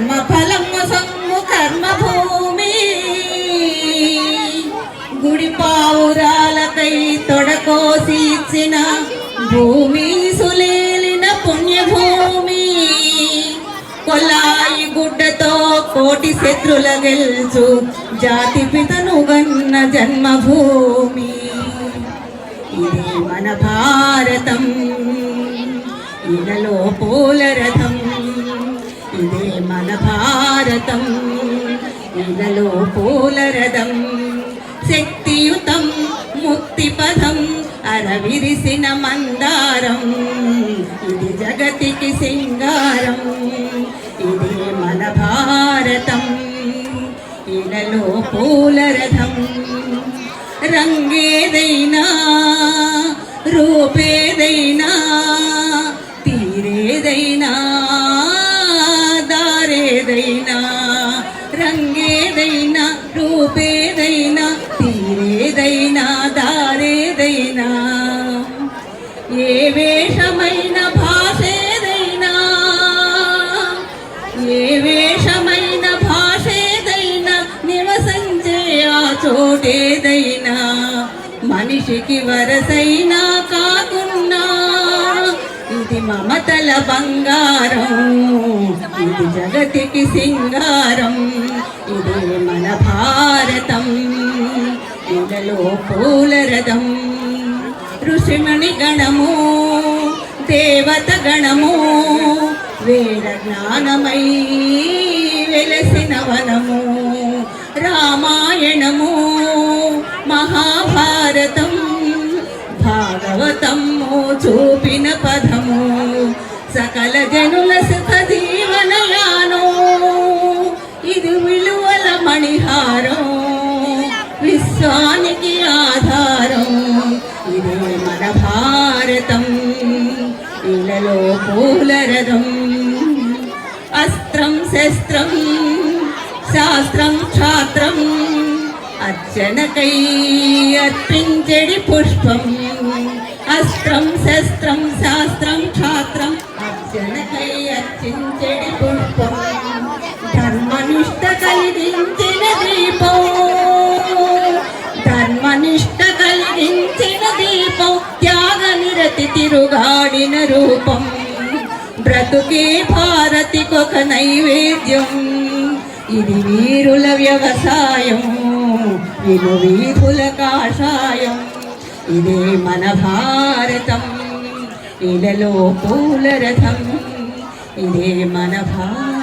కర్మ ఫలము సొమ్ము కర్మభూమి గుడి పావురాలకై తొడకోసి ఇచ్చిన భూమి సులేలిన పుణ్యభూమి కొల్లాయి గుడ్డతో కోటి శత్రుల గెల్చు జాతి పితను గన్న జన్మభూమి ఇదే మన భారతం ఇలలో పూలరథం ఇదే మన భారతం ఇలలో పూలరథం శక్తియుతం ముక్తిపథం అరవిరిసిన మందారం ఇది జగతికి సింగారం ఇదే మన భారతం ఇలలో పూలరథం రంగేదైనా రూపేదైనా తీరేదైనా దారేదైనా రంగేదైనా రూపేదైనా తీరేదైనా దారేదైనా ఏ వేషమైన భాషేదైనా ఏ వేషమైన భాషేదైనా నివసించే ఆ చోటేదైనా మనిషికి వరసైనా కాకున్నా ఇది మమతల బంగారం ఇది జగతికి సింగారం ఇదే మన భారతం ఇలలో పూలరథం ఋషిమణి గణము దేవత గణము వేద జ్ఞానమై వెలసిన వనము రామాయణము మహాభారతం భాగవతము చూపిన పదము సకల జనుల సుఖ జీవనయానో ఇది విలువల మణిహారం విశ్వానికి ఆధారం ఇదే మన భారతం ఇలలో పూలరథం అస్త్రం శస్త్రం శాస్త్రం క్షాత్రం అర్చనకై అర్పించెడి పుష్పం అస్త్రం శస్త్రం శాస్త్రం క్షాత్రం అర్చనకై అర్చించెడి పుష్పం ధర్మనిష్ట కలిగించిన దీపం ధర్మనిష్ట కలిగించిన దీపం త్యాగ నిరతి తిరుగాడిన రూపం బ్రతుకే భారతికొక నైవేద్యం ఇది వీరుల వ్యవసాయం ఇది వీరుల కాషాయం ఇదే మన భారతం ఇలలో పూలరథం ఇదే మన భారతం